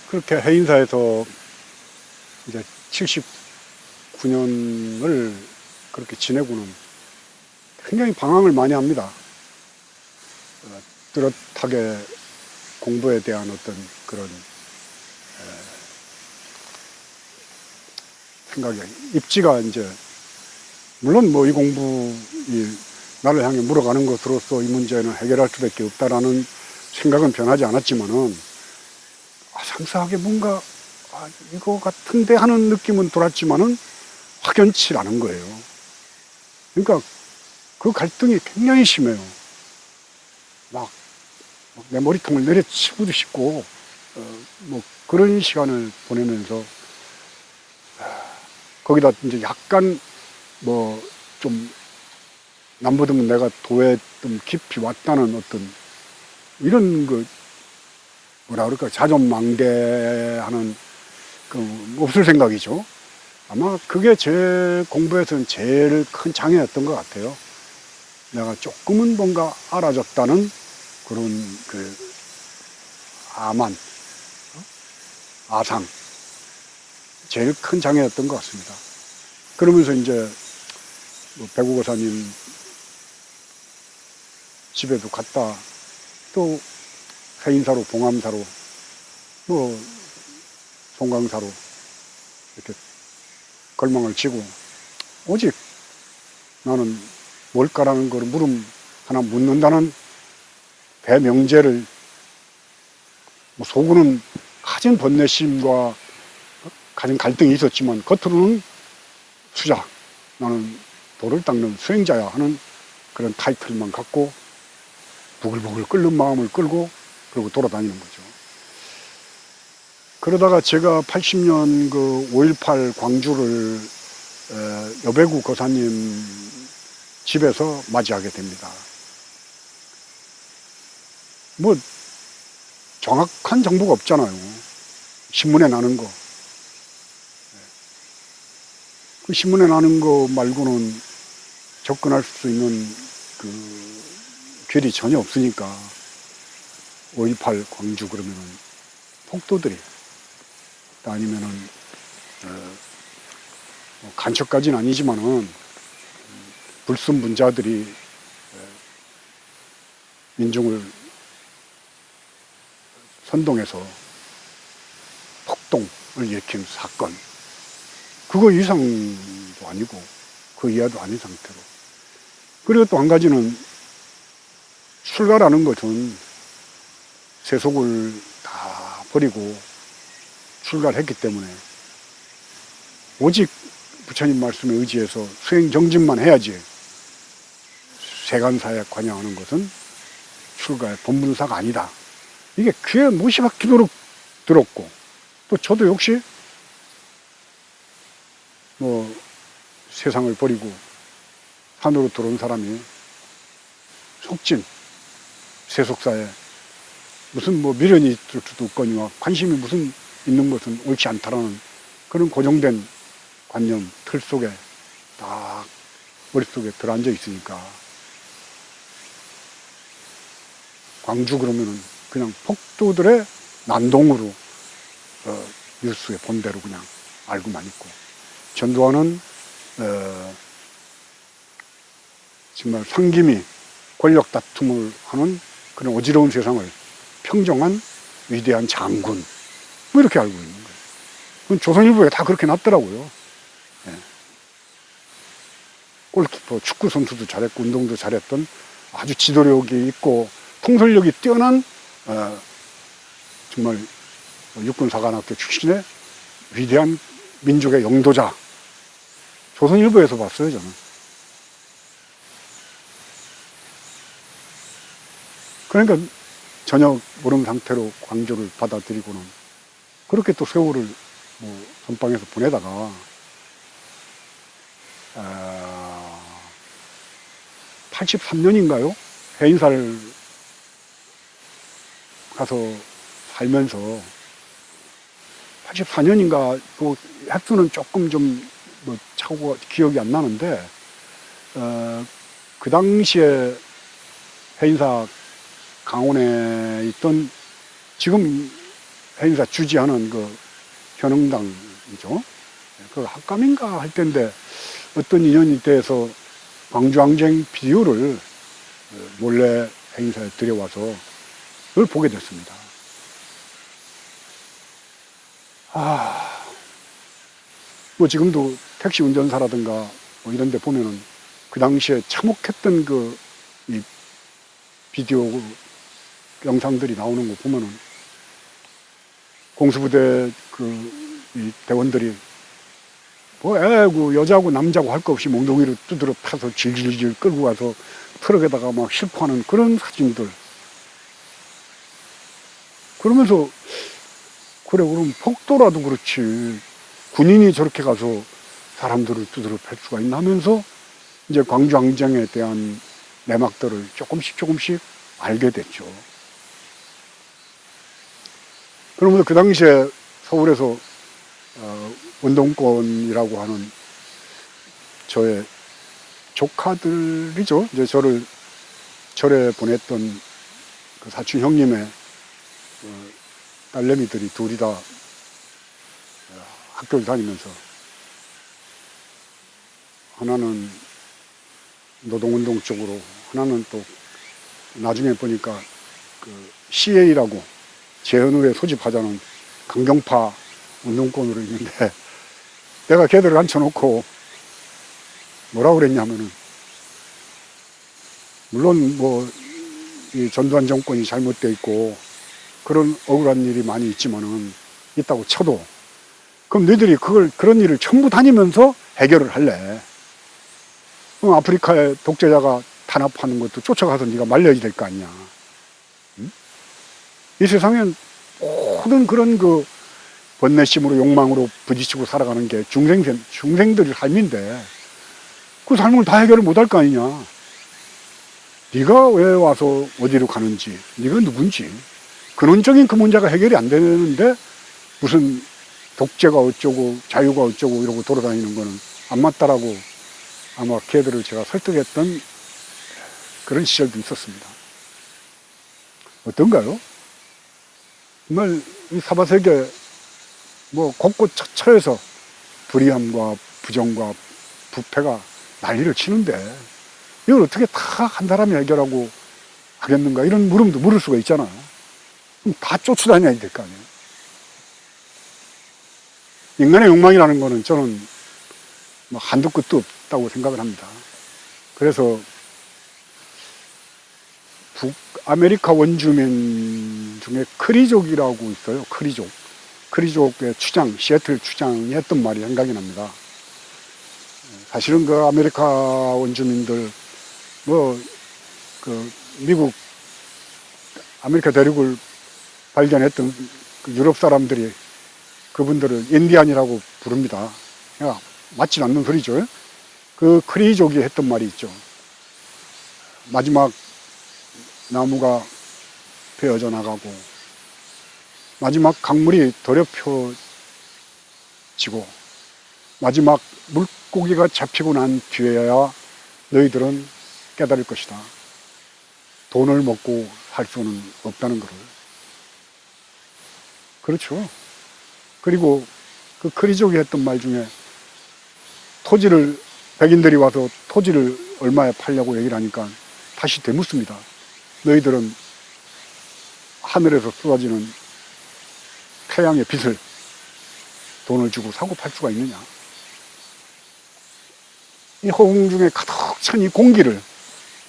그렇게 해인사에서 이제 79년을 그렇게 지내고는 굉장히 방황을 많이 합니다. 뚜렷하게 공부에 대한 어떤 그런 생각이, 입지가 이제, 물론 뭐 이 공부이 나를 향해 물어가는 것으로서 이 문제는 해결할 수밖에 없다라는 생각은 변하지 않았지만은, 상세하게 뭔가, 이거 같은데 하는 느낌은 돌았지만은 확연치 않은 거예요. 그러니까 그 갈등이 굉장히 심해요. 막 내 머리통을 내려치고도 싶고, 뭐 그런 시간을 보내면서, 거기다 이제 약간 뭐 좀 남부등은 내가 도에 좀 깊이 왔다는 어떤 이런 그 뭐라 그럴까, 자존망대하는 그 없을 생각이죠. 아마 그게 제 공부에서는 제일 큰 장애였던 것 같아요. 내가 조금은 뭔가 알아졌다는 그런 그 아만, 아상, 제일 큰 장애였던 것 같습니다. 그러면서 이제 뭐 배구고사님 집에도 갔다, 또 해인사로, 봉암사로, 뭐 송강사로 이렇게 걸망을 지고, 오직 나는 뭘까라는 걸 물음 하나 묻는다는 대명제를, 뭐 속으로는 가진 번뇌심과 가진 갈등이 있었지만 겉으로는 수자, 나는 도를 닦는 수행자야 하는 그런 타이틀만 갖고 부글부글 끓는 마음을 끌고 그러고 돌아다니는 거죠. 그러다가 제가 80년 그 5.18 광주를 여배구 거사님 집에서 맞이하게 됩니다. 뭐 정확한 정보가 없잖아요. 신문에 나는 거. 그 신문에 나는 거 말고는 접근할 수 있는 그 길이 전혀 없으니까, 5.18 광주 그러면은 폭도들이, 아니면은 간첩까지는 아니지만은 불순분자들이 민중을 선동해서 폭동을 일으킨 사건, 그거 이상도 아니고 그 이하도 아닌 상태로. 그리고 또 한 가지는, 출가라는 것은 세속을 다 버리고 출가를 했기 때문에 오직 부처님 말씀에 의지해서 수행 정진만 해야지, 세간사에 관여하는 것은 출가의 본분사가 아니다. 이게 귀에 못이 박히도록 들었고, 또 저도 역시 뭐 세상을 버리고 산으로 들어온 사람이 속진 세속사에 무슨 뭐 미련이 있을 수도 없거니와 관심이 무슨 있는 것은 옳지 않다라는 그런 고정된 관념 틀 속에 딱 머릿속에 들어앉아 있으니까, 광주 그러면은 그냥 폭도들의 난동으로 뉴스의 본대로 그냥 알고만 있고, 전두환은 정말 상김이 권력 다툼을 하는 그런 어지러운 세상을 평정한 위대한 장군, 뭐 이렇게 알고 있는 거예요. 그건 조선일보에 다 그렇게 났더라고요. 예. 골키퍼, 축구 선수도 잘했고 운동도 잘했던 아주 지도력이 있고 통솔력이 뛰어난 정말 육군사관학교 출신의 위대한 민족의 영도자, 조선일보에서 봤어요, 저는. 그러니까 전혀 모르는 상태로 광주를 받아들이고는 그렇게 또 세월을 뭐 선방에서 보내다가 83년인가요? 해인사를 가서 살면서 84년인가, 그 횟수는 조금 좀 뭐 차고 기억이 안 나는데, 그 당시에 해인사 강원에 있던, 지금 행사 주지하는 그 현흥당이죠. 그 학감인가 할 텐데 어떤 인연이 돼서 광주항쟁 비디오를 몰래 행사에 들여와서 그걸 보게 됐습니다. 뭐 지금도 택시 운전사라든가 뭐 이런 데 보면은 그 당시에 참혹했던 이 비디오 영상들이 나오는 거 보면은 공수부대 이 대원들이 뭐 애고 여자고 남자고 할 거 없이 몽둥이를 두드려 패서 질질질 끌고 가서 트럭에다가 막 싣고 하는 그런 사진들. 그러면서 그래 그럼 폭도라도 그렇지 군인이 저렇게 가서 사람들을 두드려 팰 수가 있나 하면서 이제 광주항쟁에 대한 내막들을 조금씩 알게 됐죠. 그러면서 그 당시에 서울에서 운동권이라고 하는 저의 조카들이죠. 이제 저를 절에 보냈던 그 사촌 형님의 딸내미들이 둘이 다 학교를 다니면서 하나는 노동운동 쪽으로, 하나는 또 나중에 보니까 그 CA라고 재헌후에 소집하자는 강경파 운동권으로 있는데 내가 걔들을 앉혀놓고 뭐라고 그랬냐면은 물론 뭐 이 전두환 정권이 잘못되어 있고 그런 억울한 일이 많이 있지만은 있다고 쳐도 그럼 너희들이 그런 일을 전부 다니면서 해결을 할래. 그럼 아프리카에 독재자가 탄압하는 것도 쫓아가서 네가 말려야 될 거 아니야. 응? 이 세상엔 모든 그런 번뇌심으로 욕망으로 부딪히고 살아가는 게 중생들의 삶인데 그 삶을 다 해결을 못할 거 아니냐. 네가 왜 와서 어디로 가는지, 네가 누군지 근원적인 그 문제가 해결이 안 되는데 무슨 독재가 어쩌고 자유가 어쩌고 이러고 돌아다니는 거는 안 맞다라고 아마 걔들을 제가 설득했던 그런 시절도 있었습니다. 어떤가요? 정말 이 사바세계 뭐 곳곳 처처해서 불의함과 부정과 부패가 난리를 치는데 이걸 어떻게 다 한 사람이 해결하고 하겠는가 이런 물음도 물을 수가 있잖아요. 그럼 다 쫓아다녀야 될 거 아니에요. 인간의 욕망이라는 거는 저는 뭐 한도 끝도 없다고 생각을 합니다. 그래서 북아메리카 원주민 중에 크리족이라고 있어요. 크리족의 추장, 시애틀 추장이 했던 말이 생각이 납니다. 사실은 그 아메리카 원주민들 미국 아메리카 대륙을 발견했던 그 유럽 사람들이 그분들을 인디안이라고 부릅니다. 그러니까 맞지 않는 소리죠. 그 크리족이 했던 말이 있죠. 마지막 나무가 베어져 나가고 마지막 강물이 더럽혀지고 마지막 물고기가 잡히고 난 뒤에야 너희들은 깨달을 것이다. 돈을 먹고 살 수는 없다는 것을. 그렇죠. 그리고 그 크리족이 했던 말 중에 백인들이 와서 토지를 얼마에 팔려고 얘기를 하니까 다시 되묻습니다. 너희들은 하늘에서 쏟아지는 태양의 빛을 돈을 주고 사고 팔 수가 있느냐. 이 허공 중에 가득 찬 이 공기를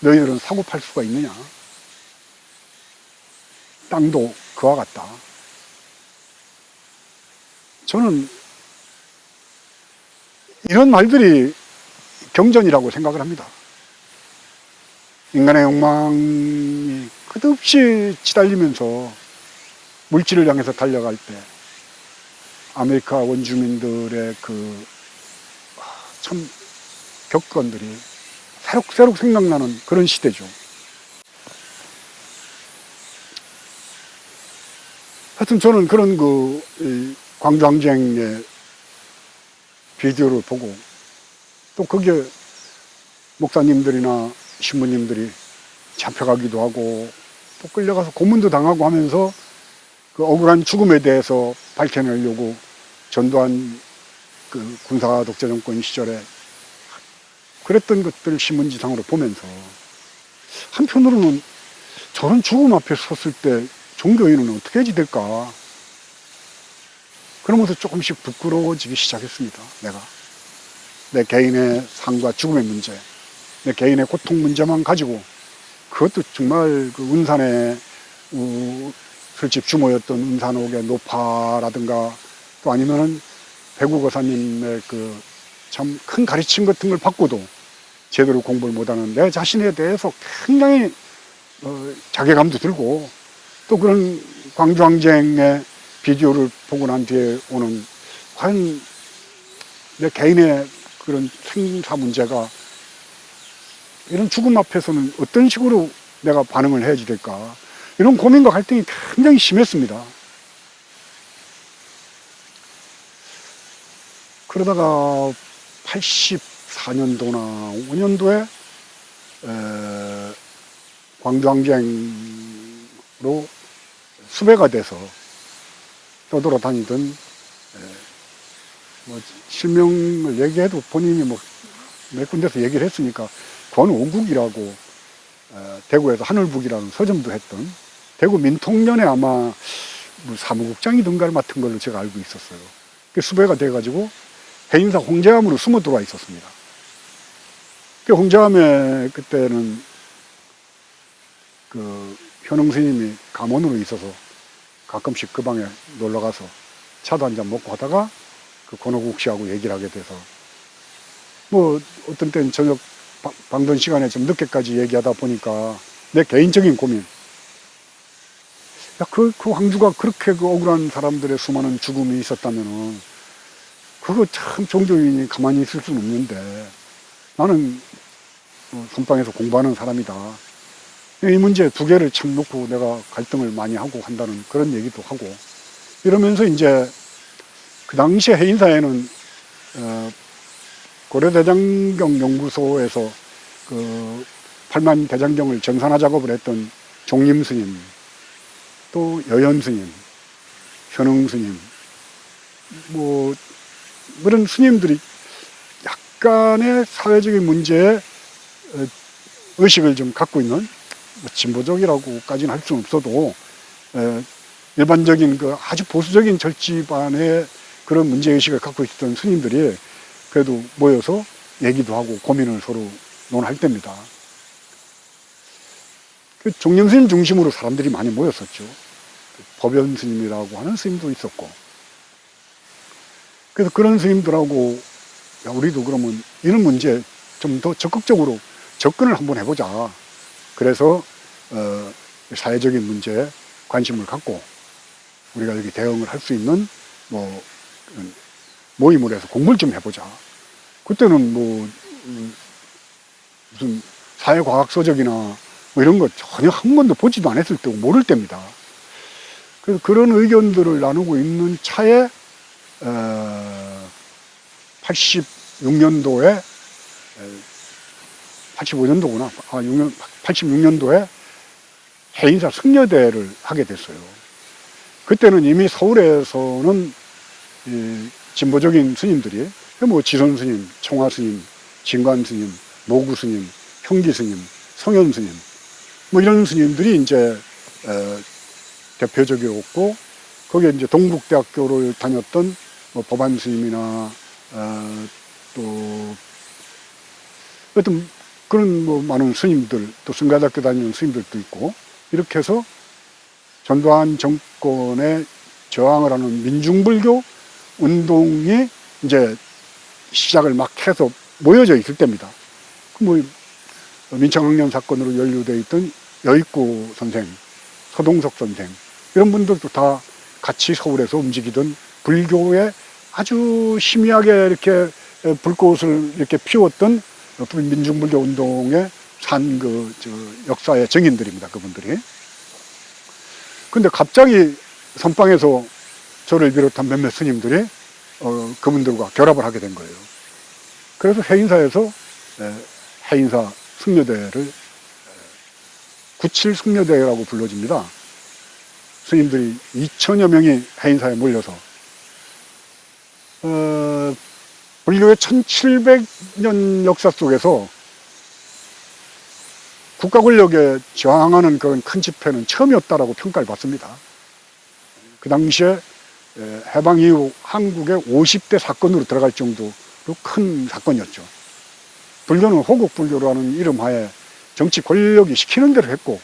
너희들은 사고 팔 수가 있느냐. 땅도 그와 같다. 저는 이런 말들이 경전이라고 생각을 합니다. 인간의 욕망이 끝없이 치달리면서 물질을 향해서 달려갈 때 아메리카 원주민들의 참 격건들이 새록새록 생각나는 그런 시대죠. 하여튼 저는 그런 광주항쟁의 비디오를 보고 또 거기에 목사님들이나 신부님들이 잡혀가기도 하고 또 끌려가서 고문도 당하고 하면서 그 억울한 죽음에 대해서 밝혀내려고 전두환 그 군사 독재 정권 시절에 그랬던 것들 신문지상으로 보면서 한편으로는 저런 죽음 앞에 섰을 때 종교인은 어떻게 해야 될까? 그러면서 조금씩 부끄러워지기 시작했습니다. 내 개인의 삶과 죽음의 문제, 내 개인의 고통 문제만 가지고 그것도 정말 그 운산의 술집 주모였던 운산옥의 노파라든가 또 아니면은 배구거사님의 그 참 큰 가르침 같은 걸 받고도 제대로 공부를 못하는 내 자신에 대해서 굉장히 자괴감도 들고 또 그런 광주항쟁의 비디오를 보고 난 뒤에 오는 과연 내 개인의 그런 생사 문제가 이런 죽음 앞에서는 어떤 식으로 내가 반응을 해야지 될까 이런 고민과 갈등이 굉장히 심했습니다. 그러다가 84년도나 5년도에 광주항쟁으로 수배가 돼서 떠돌아다니던 뭐 실명을 얘기해도 본인이 뭐 몇 군데서 얘기를 했으니까 권오국이라고 대구에서 하늘북이라는 서점도 했던 대구 민통련에 아마 뭐 사무국장이든가를 맡은 걸로 제가 알고 있었어요. 수배가 돼가지고 해인사 홍제암으로 숨어 들어와 있었습니다. 홍제암에 그때는 그 현흥 스님이 감원으로 있어서 가끔씩 그 방에 놀러 가서 차도 한잔 먹고 하다가 그 권오국 씨하고 얘기를 하게 돼서 뭐 어떤 때는 저녁 방전 시간에 좀 늦게까지 얘기하다 보니까 내 개인적인 고민. 야, 그 황주가 그렇게 그 억울한 사람들의 수많은 죽음이 있었다면은 그거 참 종교인이 가만히 있을 수는 없는데 나는 선방에서 공부하는 사람이다. 이 문제 두 개를 참 놓고 내가 갈등을 많이 하고 한다는 그런 얘기도 하고 이러면서 이제 그 당시에 해인사에는 고려대장경 연구소에서 그 8만 대장경을 정산화 작업을 했던 종림 스님, 또 여연 스님, 현흥 스님, 뭐 그런 스님들이 약간의 사회적인 문제에 의식을 좀 갖고 있는 진보적이라고까지는 할 수는 없어도 일반적인 그 아주 보수적인 절집안의 그런 문제의식을 갖고 있었던 스님들이 그래도 모여서 얘기도 하고 고민을 서로 논할 때입니다. 그 종림 스님 중심으로 사람들이 많이 모였었죠. 법연 스님이라고 하는 스님도 있었고. 그래서 그런 스님들하고 야, 우리도 그러면 이런 문제에 좀 더 적극적으로 접근을 한번 해보자. 그래서 사회적인 문제에 관심을 갖고 우리가 여기 대응을 할 수 있는 뭐 모임을 해서 공부를 좀 해보자. 그때는 뭐 무슨 사회과학서적이나 뭐 이런 거 전혀 한 번도 보지도 않았을 때고 모를 때입니다. 그래서 그런 의견들을 나누고 있는 차에 86년도에 85년도구나. 86년도에 해인사 승려대를 하게 됐어요. 그때는 이미 서울에서는 진보적인 스님들이 뭐 지선 스님, 청화 스님, 진관 스님, 모구 스님, 형기 스님, 성현 스님 뭐 이런 스님들이 이제 대표적이었고 거기에 이제 동국대학교를 다녔던 뭐 법안 스님이나 또 어떤 그런 뭐 많은 스님들 또 성가대학교 다니는 스님들도 있고 이렇게 해서 전두환 정권에 저항을 하는 민중불교 운동이 이제 시작을 막 해서 모여져 있을 때입니다. 뭐 민청학년 사건으로 연루되어 있던 여익구 선생, 서동석 선생 이런 분들도 다 같이 서울에서 움직이던 불교에 아주 희미하게 이렇게 불꽃을 이렇게 피웠던 민중불교 운동의 역사의 증인들입니다. 그분들이. 근데 갑자기 선방에서 저를 비롯한 몇몇 스님들이 그분들과 결합을 하게 된 거예요. 그래서 해인사에서 해인사 승려대를 97 승려대라고 불러집니다. 스님들이 2천여 명이 해인사에 몰려서 불교의 1700년 역사 속에서 국가 권력에 저항하는 그런 큰 집회는 처음이었다라고 평가를 받습니다. 그 당시에 해방 이후 한국의 50대 사건으로 들어갈 정도로 큰 사건이었죠. 불교는 호국불교라는 이름 하에 정치 권력이 시키는 대로 했고,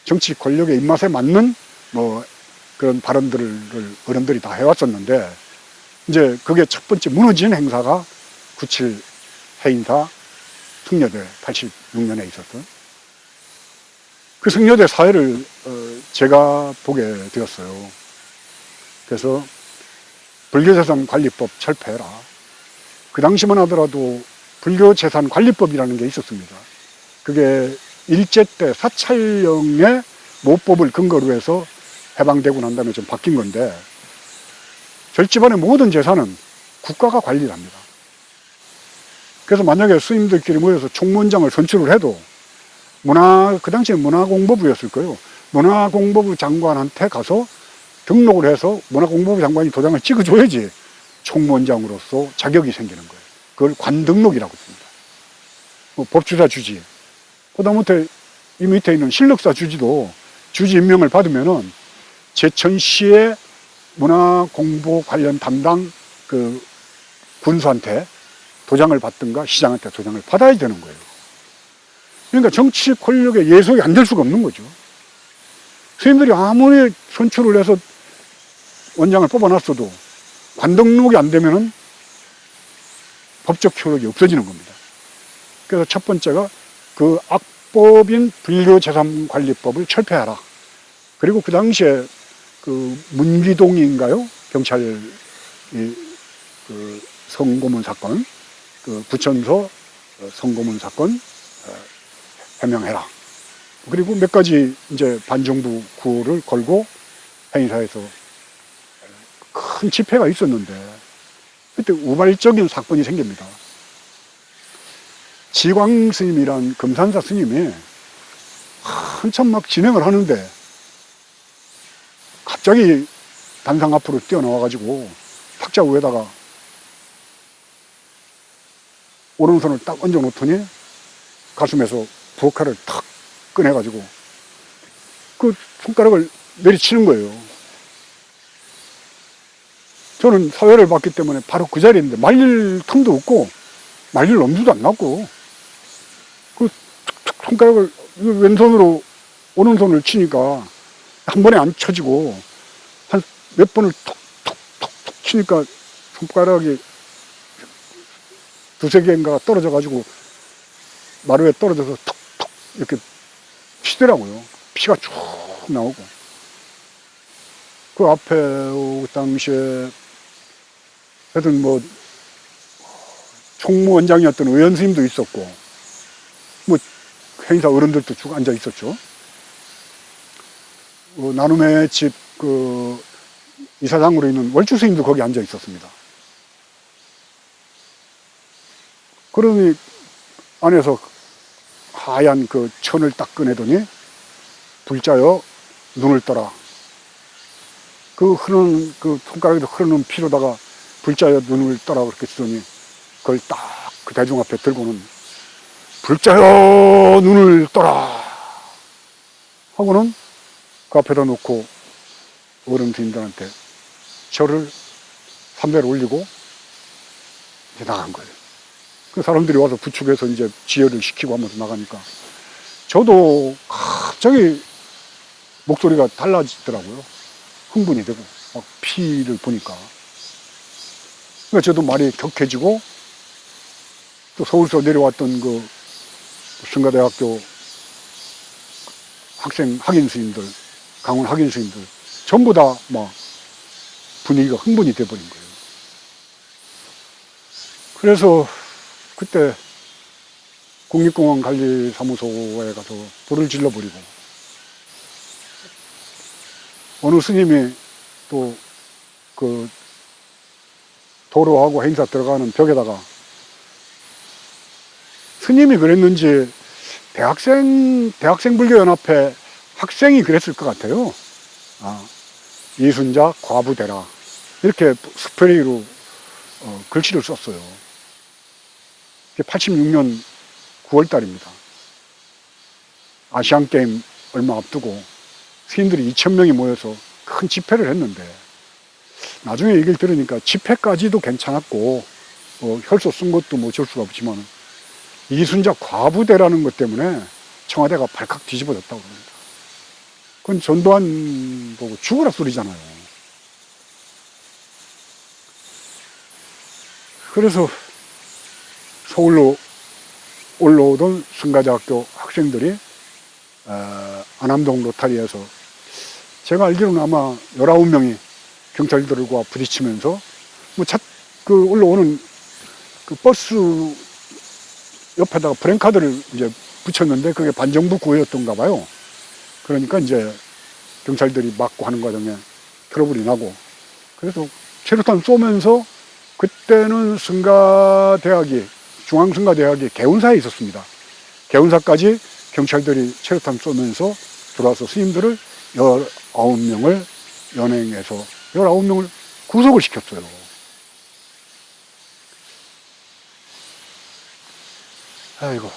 정치 권력의 입맛에 맞는 뭐 그런 발언들을 어른들이 다 해왔었는데, 이제 그게 첫 번째 무너진 행사가 97 해인사 승려대 86년에 있었던 그 승려대 사회를 제가 보게 되었어요. 그래서 불교재산관리법 철폐해라. 그 당시만 하더라도 불교재산관리법이라는 게 있었습니다. 그게 일제 때 사찰령의 모법을 근거로 해서 해방되고 난 다음에 좀 바뀐 건데, 절집안의 모든 재산은 국가가 관리를 합니다. 그래서 만약에 스님들끼리 모여서 총무원장을 선출을 해도 그 당시에 문화공보부였을 거예요. 문화공보부 장관한테 가서 등록을 해서 문화공보부 장관이 도장을 찍어줘야지 총무원장으로서 자격이 생기는 거예요. 그걸 관등록이라고 씁니다. 법주사 주지. 그다음부터 이 밑에 있는 신력사 주지도 주지 임명을 받으면은 제천시의 문화공보 관련 담당 그 군수한테 도장을 받든가 시장한테 도장을 받아야 되는 거예요. 그러니까 정치 권력의 예속이 안 될 수가 없는 거죠. 스님들이 아무리 선출을 해서 원장을 뽑아놨어도 관등록이 안 되면은 법적 효력이 없어지는 겁니다. 그래서 첫 번째가 그 악법인 불교재산관리법을 철폐하라. 그리고 그 당시에 그 문기동인가요? 경찰 그 성고문 사건, 그 부천서 성고문 사건 해명해라. 그리고 몇 가지 이제 반정부 구호를 걸고 해인사에서 큰 집회가 있었는데, 그때 우발적인 사건이 생깁니다. 지광 스님이란 금산사 스님이 한참 막 진행을 하는데 갑자기 단상 앞으로 뛰어나와가지고 탁자 위에다가 오른손을 딱 얹어 놓더니 가슴에서 부엌칼을 탁 꺼내가지고 그 손가락을 내리치는 거예요. 저는 사회를 봤기 때문에 바로 그 자리에 있는데 말릴 틈도 없고 말릴 엄두도 안 났고, 그 툭툭 손가락을 왼손으로 오른손을 치니까 한 번에 안 쳐지고 한 몇 번을 툭툭툭툭 치니까 손가락이 두세 개인가 떨어져가지고 마루에 떨어져서 툭툭 이렇게 피더라고요. 피가 쭉 나오고. 그 앞에 그 당시에 하여튼 뭐 총무원장이었던 의원 스님도 있었고, 뭐 행사 어른들도 쭉 앉아 있었죠. 나눔의 집 그 이사장으로 있는 월주 스님도 거기 앉아 있었습니다. 그러니 안에서 하얀 그 천을 딱 꺼내더니 불자여 눈을 떠라. 그 흐르는 그 손가락에서 흐르는 피로다가 불자여 눈을 떠라 그렇게 쓰더니 그걸 딱 그 대중 앞에 들고는 불자여 눈을 떠라 하고는 그 앞에다 놓고 어른 스님들한테 절을 삼배를 올리고 이제 나간 거예요. 그 사람들이 와서 부축해서 이제 지혈을 시키고 하면서 나가니까 저도 갑자기 목소리가 달라지더라고요. 흥분이 되고 막 피를 보니까. 그러니까 저도 말이 격해지고, 또 서울서 내려왔던 그 성가대학교 학인 스님들, 강원 학인 스님들 전부 다 막 분위기가 흥분이 돼버린 거예요. 그래서 그때 국립공원관리사무소에 가서 불을 질러버리고, 어느 스님이 또 그 도로하고 행사 들어가는 벽에다가, 스님이 그랬는지 대학생불교연합회 학생이 그랬을 것 같아요. 이순자 과부대라 이렇게 스프레이로 글씨를 썼어요. 86년 9월 달입니다. 아시안게임 얼마 앞두고 시인들이 2,000명이 모여서 큰 집회를 했는데 나중에 얘기를 들으니까 집회까지도 괜찮았고 혈서 쓴 것도 뭐 어쩔 수가 없지만 이순자 과부대라는 것 때문에 청와대가 발칵 뒤집어졌다고 합니다. 그건 전두환 보고 죽으라 소리잖아요. 그래서 서울로 올라오던 승가자학교 학생들이 안암동 로타리에서 제가 알기로는 아마 19명이 경찰들과 부딪히면서 올라오는 그 버스 옆에다가 프랭카드를 이제 붙였는데 그게 반정부 구호였던가 봐요. 그러니까 이제 경찰들이 막고 하는 과정에 트러블이 나고 그래서 체류탄 쏘면서 그때는 중앙승가대학이 개운사에 있었습니다. 개운사까지 경찰들이 체류탄 쏘면서 들어와서 스님들을 19명을 연행해서 19명을 구속을 시켰어요. 아이고.